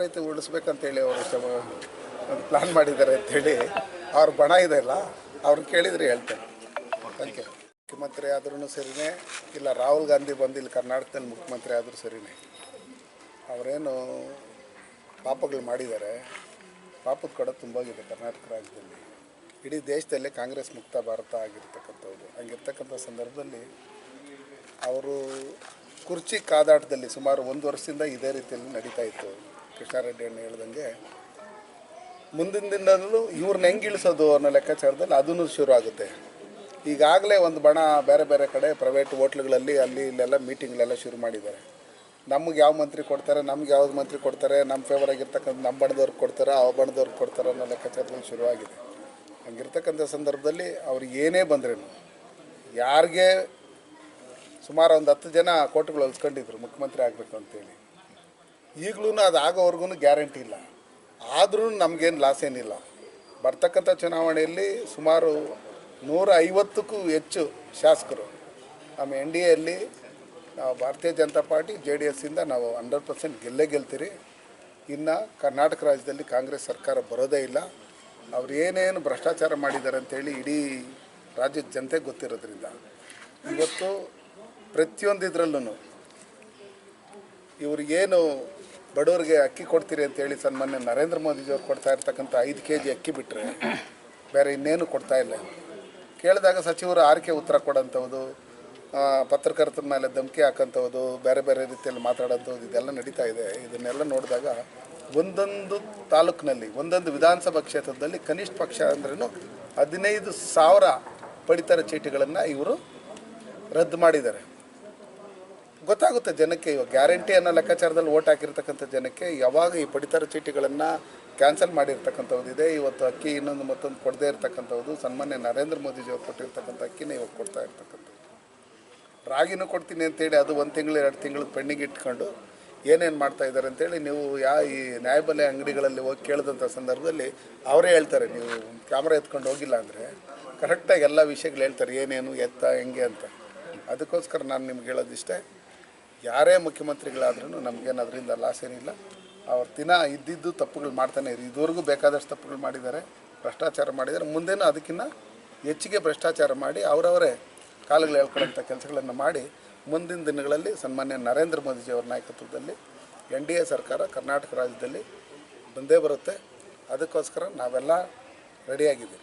ರೀತಿ ಉಳಿಸ್ಬೇಕಂತೇಳಿ ಅವರು ಪ್ಲ್ಯಾನ್ ಮಾಡಿದ್ದಾರೆ ಅಂಥೇಳಿ ಅವ್ರ ಬಣ ಇದೆ ಅಲ್ಲ, ಅವ್ರನ್ನ ಕೇಳಿದರೆ ಹೇಳ್ತಾರೆ. Thank you. ಮುಖ್ಯಮಂತ್ರಿ ಆದ್ರೂ ಸರಿಯೇ, ಇಲ್ಲ ರಾಹುಲ್ ಗಾಂಧಿ ಬಂದು ಇಲ್ಲಿ ಕರ್ನಾಟಕದಲ್ಲಿ ಮುಖ್ಯಮಂತ್ರಿ ಆದರೂ ಸರಿಯೇ, ಅವರೇನು ಪಾಪಗಳು ಮಾಡಿದ್ದಾರೆ. ಪಾಪದ ಕಡೆ ತುಂಬೋಗಿದೆ ಕರ್ನಾಟಕ ರಾಜ್ಯದಲ್ಲಿ. ಇಡೀ ದೇಶದಲ್ಲೇ ಕಾಂಗ್ರೆಸ್ ಮುಕ್ತ ಭಾರತ ಆಗಿರ್ತಕ್ಕಂಥದ್ದು. ಹಂಗಿರ್ತಕ್ಕಂಥ ಸಂದರ್ಭದಲ್ಲಿ ಅವರು ಕುರ್ಚಿ ಕಾದಾಟದಲ್ಲಿ ಸುಮಾರು 1 ವರ್ಷದಿಂದ ಇದೇ ರೀತಿಯಲ್ಲಿ ನಡೀತಾ ಇತ್ತು. ಕೃಷ್ಣಾರೆಡ್ಡಿ ಅಣ್ಣ ಹೇಳ್ದಂಗೆ ಮುಂದಿನ ದಿನದಲ್ಲೂ ಇವ್ರನ್ನ ಹೆಂಗೆ ಇಳಿಸೋದು ಅನ್ನೋ ಲೆಕ್ಕಾಚಾರದಲ್ಲಿ ಅದೂ ಶುರು ಆಗುತ್ತೆ. ಈಗಾಗಲೇ ಒಂದು ಬಣ ಬೇರೆ ಬೇರೆ ಕಡೆ ಪ್ರೈವೇಟ್ ಹೋಟ್ಲುಗಳಲ್ಲಿ ಅಲ್ಲಿ ಇಲ್ಲೆಲ್ಲ ಮೀಟಿಂಗ್ಲೆಲ್ಲ ಶುರು ಮಾಡಿದ್ದಾರೆ. ನಮ್ಗೆ ಯಾವ ಮಂತ್ರಿ ಕೊಡ್ತಾರೆ, ನಮ್ಗೆ ಯಾವ್ದು ಮಂತ್ರಿ ಕೊಡ್ತಾರೆ, ನಮ್ಮ ಫೇವರ್ ಆಗಿರ್ತಕ್ಕಂಥ ನಮ್ಮ ಬಣದವ್ರಿಗೆ ಕೊಡ್ತಾರೆ, ಆ ಬಣದವ್ರಿಗೆ ಕೊಡ್ತಾರೆ ಅನ್ನೋ ಲೆಕ್ಕಾಚಾರದಲ್ಲಿ ಶುರುವಾಗಿದೆ. ಹಂಗಿರ್ತಕ್ಕಂಥ ಸಂದರ್ಭದಲ್ಲಿ ಅವ್ರು ಏನೇ ಬಂದ್ರೇನು, ಯಾರಿಗೆ ಸುಮಾರು ಒಂದು 10 ಜನ ಕೋರ್ಟ್ಗಳು ಹೊಲ್ಸ್ಕೊಂಡಿದ್ರು ಮುಖ್ಯಮಂತ್ರಿ ಆಗಬೇಕು ಅಂತೇಳಿ. ಈಗಲೂ ಅದು ಆಗೋವರೆಗೂ ಗ್ಯಾರಂಟಿ ಇಲ್ಲ. ಆದ್ರೂ ನಮಗೇನು ಲಾಸ್ ಏನಿಲ್ಲ. ಬರ್ತಕ್ಕಂಥ ಚುನಾವಣೆಯಲ್ಲಿ ಸುಮಾರು 150ಕ್ಕೂ ಹೆಚ್ಚು ಶಾಸಕರು ನಮ್ಮ NDAಯಲ್ಲಿ ನಾವು ಭಾರತೀಯ ಜನತಾ ಪಾರ್ಟಿ JDSಯಿಂದ ನಾವು 100% ಗೆಲ್ತೀರಿ. ಇನ್ನು ಕರ್ನಾಟಕ ರಾಜ್ಯದಲ್ಲಿ ಕಾಂಗ್ರೆಸ್ ಸರ್ಕಾರ ಬರೋದೇ ಇಲ್ಲ. ಅವ್ರು ಏನೇನು ಭ್ರಷ್ಟಾಚಾರ ಮಾಡಿದ್ದಾರೆ ಅಂತೇಳಿ ಇಡೀ ರಾಜ್ಯದ ಜನತೆಗೆ ಗೊತ್ತಿರೋದ್ರಿಂದ ಇವತ್ತು ಪ್ರತಿಯೊಂದು ಇದರಲ್ಲೂ ಇವ್ರಿಗೇನು ಬಡವರಿಗೆ ಅಕ್ಕಿ ಕೊಡ್ತೀರಿ ಅಂತೇಳಿ ಸನ್ಮಾನ್ಯ ನರೇಂದ್ರ ಮೋದಿಜಿಯವ್ರು ಕೊಡ್ತಾ ಇರ್ತಕ್ಕಂಥ 5 kg ಅಕ್ಕಿ ಬಿಟ್ಟರೆ ಬೇರೆ ಇನ್ನೇನು ಕೊಡ್ತಾ ಇಲ್ಲ. ಕೇಳಿದಾಗ ಸಚಿವರು ಆರ್ಕೆ ಉತ್ತರ ಕೊಡೋಂಥದ್ದು, ಪತ್ರಕರ್ತರ ಮೇಲೆ ಧಮಕಿ ಹಾಕೋಂಥದ್ದು, ಬೇರೆ ಬೇರೆ ರೀತಿಯಲ್ಲಿ ಮಾತಾಡೋಂಥದ್ದು ಇದೆಲ್ಲ ನಡೀತಾ ಇದೆ. ಇದನ್ನೆಲ್ಲ ನೋಡಿದಾಗ ಒಂದೊಂದು ತಾಲೂಕಿನಲ್ಲಿ ಒಂದೊಂದು ವಿಧಾನಸಭಾ ಕ್ಷೇತ್ರದಲ್ಲಿ ಕನಿಷ್ಠ ಪಕ್ಷ ಅಂದ್ರೂ 15,000 ಪಡಿತರ ಚೀಟಿಗಳನ್ನು ಇವರು ರದ್ದು ಮಾಡಿದ್ದಾರೆ. ಗೊತ್ತಾಗುತ್ತೆ ಜನಕ್ಕೆ. ಇವಾಗ ಗ್ಯಾರಂಟಿ ಅನ್ನೋ ಲೆಕ್ಕಾಚಾರದಲ್ಲಿ ಓಟ್ ಹಾಕಿರ್ತಕ್ಕಂಥ ಜನಕ್ಕೆ ಯಾವಾಗ ಈ ಪಡಿತರ ಚೀಟಿಗಳನ್ನು ಕ್ಯಾನ್ಸಲ್ ಮಾಡಿರ್ತಕ್ಕಂಥದ್ದು ಇದೆ. ಇವತ್ತು ಅಕ್ಕಿ ಇನ್ನೊಂದು ಮತ್ತೊಂದು ಕೊಡದೇ ಇರ್ತಕ್ಕಂಥದ್ದು, ಸನ್ಮಾನ್ಯ ನರೇಂದ್ರ ಮೋದಿಜಿಯವ್ರು ಕೊಟ್ಟಿರ್ತಕ್ಕಂಥ ಅಕ್ಕಿನೇ ಇವಾಗ ಕೊಡ್ತಾ ಇರ್ತಕ್ಕಂಥದ್ದು. ರಾಗಿನೂ ಕೊಡ್ತೀನಿ ಅಂತೇಳಿ ಅದು 1 ತಿಂಗಳು 2 ತಿಂಗಳು ಪೆಂಡಿಂಗ್ ಇಟ್ಕೊಂಡು ಏನೇನು ಮಾಡ್ತಾ ಇದ್ದಾರೆ ಅಂತೇಳಿ ನೀವು ಈ ನ್ಯಾಯಬೆಲೆ ಅಂಗಡಿಗಳಲ್ಲಿ ಹೋಗಿ ಕೇಳಿದಂಥ ಸಂದರ್ಭದಲ್ಲಿ ಅವರೇ ಹೇಳ್ತಾರೆ. ನೀವು ಕ್ಯಾಮ್ರಾ ಎತ್ಕೊಂಡು ಹೋಗಿಲ್ಲ ಅಂದರೆ ಕರೆಕ್ಟಾಗಿ ಎಲ್ಲ ವಿಷಯಗಳು ಹೇಳ್ತಾರೆ, ಏನೇನು ಹೆಂಗೆ ಅಂತ. ಅದಕ್ಕೋಸ್ಕರ ನಾನು ನಿಮ್ಗೆ ಹೇಳೋದಿಷ್ಟೇ, ಯಾರೇ ಮುಖ್ಯಮಂತ್ರಿಗಳಾದ್ರೂ ನಮಗೇನು ಅದರಿಂದ ಲಾಸ್ ಏನಿಲ್ಲ. ಅವ್ರ ದಿನ ಇದ್ದಿದ್ದು ತಪ್ಪುಗಳು ಮಾಡ್ತಾನೆ ಇರಿ. ಇದುವರೆಗೂ ಬೇಕಾದಷ್ಟು ತಪ್ಪುಗಳು ಮಾಡಿದ್ದಾರೆ, ಭ್ರಷ್ಟಾಚಾರ ಮಾಡಿದ್ದಾರೆ. ಮುಂದೇನೂ ಅದಕ್ಕಿಂತ ಹೆಚ್ಚಿಗೆ ಭ್ರಷ್ಟಾಚಾರ ಮಾಡಿ ಅವರವರೇ ಕಾಲುಗಳು ಹೇಳ್ಕೊಳ್ಳೋಂಥ ಕೆಲಸಗಳನ್ನು ಮಾಡಿ ಮುಂದಿನ ದಿನಗಳಲ್ಲಿ ಸನ್ಮಾನ್ಯ ನರೇಂದ್ರ ಮೋದಿಜಿಯವರ ನಾಯಕತ್ವದಲ್ಲಿ NDA ಸರ್ಕಾರ ಕರ್ನಾಟಕ ರಾಜ್ಯದಲ್ಲಿ ಬಂದೇ ಬರುತ್ತೆ. ಅದಕ್ಕೋಸ್ಕರ ನಾವೆಲ್ಲ ರೆಡಿಯಾಗಿದ್ದೀವಿ.